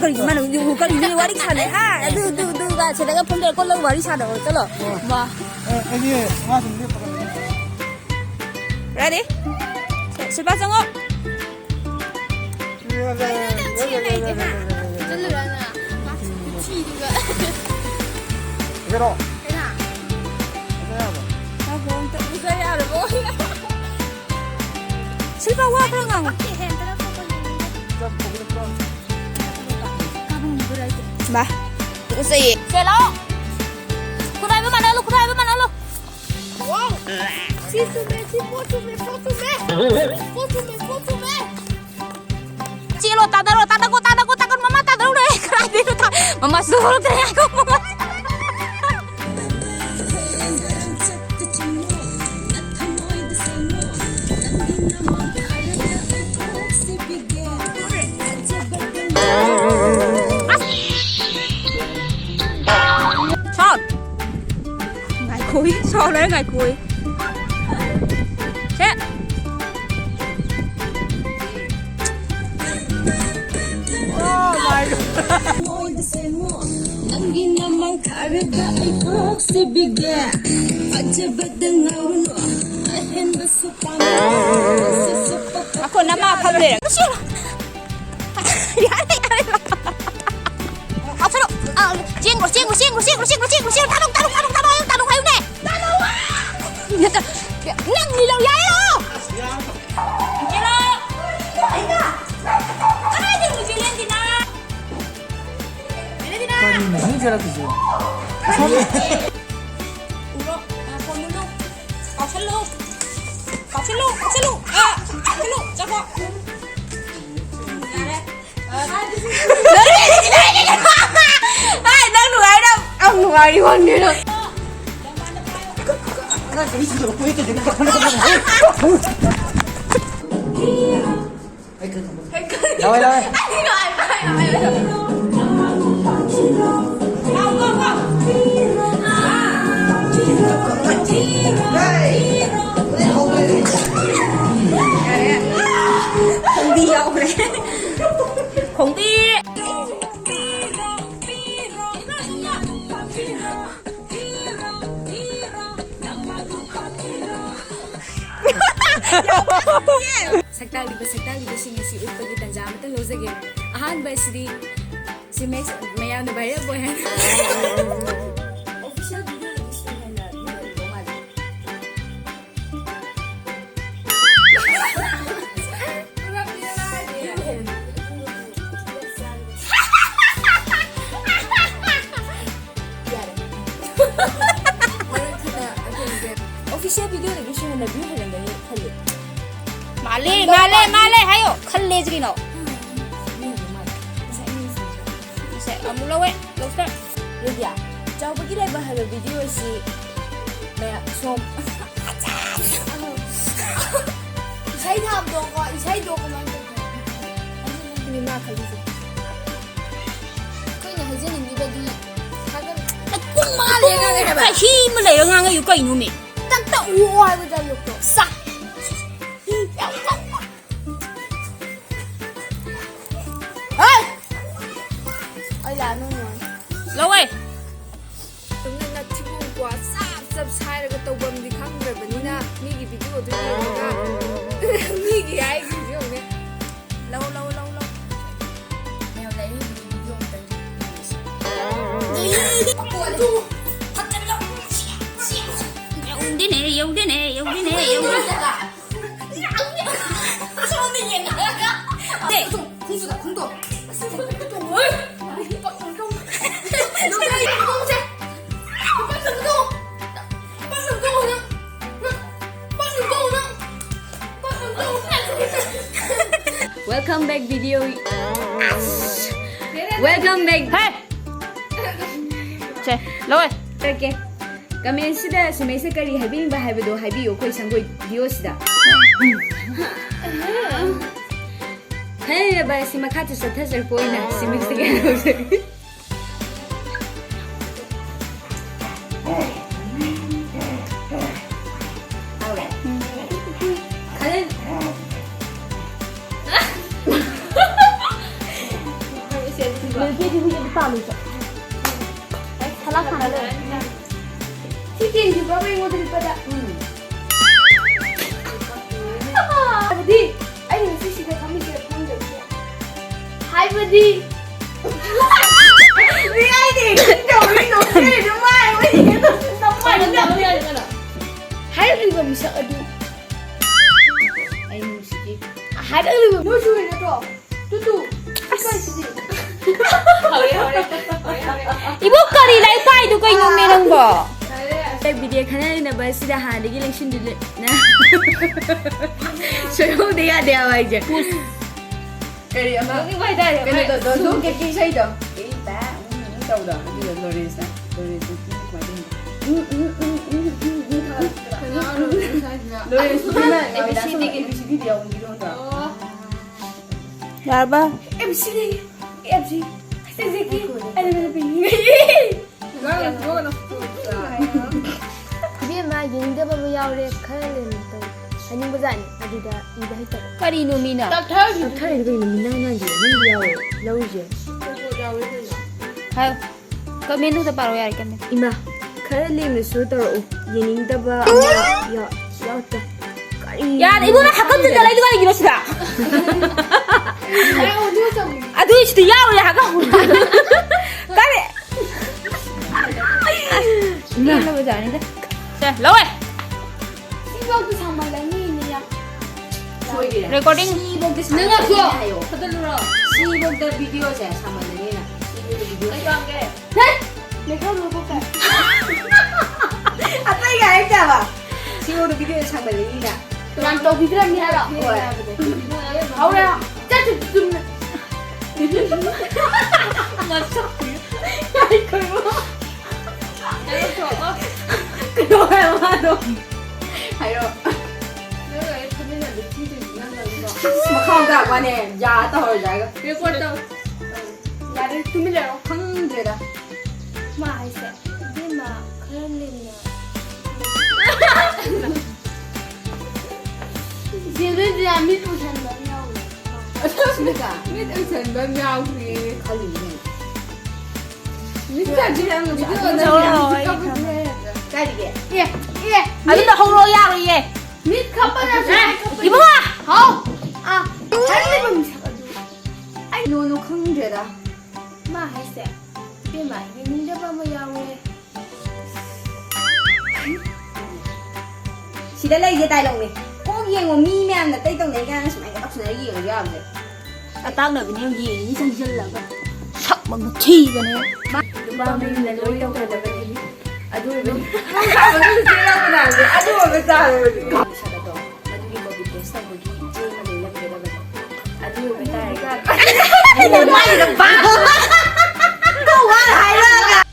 mana kali wari sana ha du ga sedang pondok kolong wari sana chalo wah ini langsung dia ready Silva tengok Pero Silva wah perang Ba, tụi con xì xe lố cô đây với bạn ơi luôn wow xì phô mẹ chị lo ta con mama ta đâu đây cái này ta mama suruh tanya aku mama so đấy ngày cuối chết oh my god aku nama apa deh taruh ayo nih nang đi đâu vậy đâu chị lo ai đi người chị lên thì nào 많이 잘하듯이 울어 con muốn luôn cọc xe luôn 잡아 ai đang nuôi đâu ông nuôi đi con đi đâu 나 그리스도 보이게 되는 거 하나 나와 không đi đâu đấy không đi Sakdali si Utpagi Tanjama to lose again. Ahan by Sri si Max Maya the Baya boy. Official video is official video lagi sih mana view halang gani khalle male hayo khalle jigi no sai amula we dokter ya jauh bagi lai bahal video si maya som isai tham do ko man ni ma khalli se koi na hajen ni badi kagan kung ma le ga ga hi ma le nga nga yu kai nu mi tak tak uai ba da yo ko sa ai là nó rồi lâu ơi đúng là chim quá sắp sai là cái tàu bầm thì khác rồi và Nina mi cái video tôi nhìn ra mi cái ai cái video này lâu mèo lấy video tới thật chân lâu yêu đi nè sao mình nhìn hả để không được ôi Welcome back video. Welcome back. Hey. Che, lôi. Okay. Comment sida sumai se kari habing ba habido habiyo koi sangoi video sida. Hey, ba si makati sa tasar po ina si mix again. 밀폐지 후에 빠르죠. 탈락하네. 치킨 주바로 이모들 거다. 하이버디. 아니 수시가 감기가 보는데 없어. 하이버디. 우리 아이들 진짜 우리 노래를 정말 우리 정말 하이버디가 미쳐가지고. 아이 무시지. 하이버디가 뭐 소리 내줘. 뚜뚜. 시간이지. 이복거리 날 파이도 거의 놈이는 거. 비디오 카나리나 버스다 하디기 랭신들 나. 조용 돼야 돼 이제. Kaya ama. Hindi ko hidaya. Kaya do kiki say do. Kita. Ikaw do. Hindi do Loresa. Loresa ABCD dia ông gitu do. 얇아. ABCD. ABCD. Ada lebih. Dia mah yang dia bawa yaure kalian tu. Hanya bezan. Ada ida hitam. 거리 놈이나. Dokter itu ini minang aja. Nanti yaure. Lauje. 가요. 그 메뉴도 바로 해야겠네. 이마. kalian sudah yang dia bawa ya yaute. 야, 이거는 가끔 듣잖아. 이거 이기로 시다. 아, 너 진짜 야왜 하고. 까비. 이거 보지 아닌데? 자, 러웨. 이거도 상말랭이냐? 레코딩. 내가 그거. Sibog da video saya sama dengan Sibog da video. 내가 먹을까? Apa yang kaya siapa? Sibog da video sama dengan. 난 또 비드람이 하라. 아우야, 짜증 좀. 맞죠? 아이고 이거. Kaya ano? Ayo. Makauga ka ne. Ya ta ho jaiga. 나를 두밀려요. Khangdra. 마 하이세. 이마 그런데냐. 지금도 안 믿고 산다냐고. Sika. 믿고 산다냐고. Kali ni. 믿자 지금 저거 Kali ge. 예. 아니 나 홍로 야로 얘. 믿 가빠나. 이모가. 어. 아. 잘리면 사가지고. No no khangdra. 마 하이세. 이마 이민자 바모 야we. Sida lai ge tai long ni. Ko yeng mo mi myan na tai tong nei ga smai ga tak snai gi ga ya de. 아, 딱 나비 그냥 이 생질라가. 싹 먹는 튀가네. Ba mi na loi tong ka da ba ni. Adu be. Ka ba ni se la na de. Adu be ta le. Sa da do. Adu ni ko bi testa ko gi. Je ma le la ke da ba. Adu be ta ga. 이거 많이 봐. Ko wa hai la ga.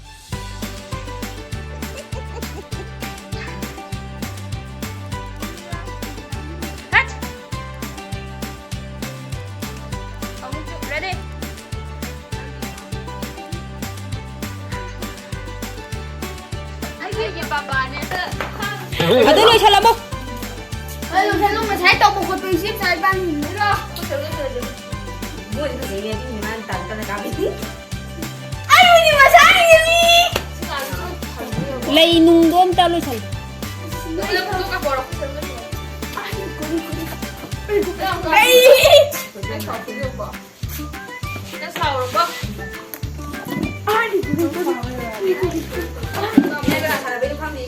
레디. 이게 바바네. 아들이 잘라먹. 아유, 쟤놈은 잘 떠먹고 또 14반 힘들어. Mo ni se ye ni man tan tan ka bi. 아유, 니 마사리니. 레이 농돈 따로 잘. 에이. Ni ga sa be pham ni.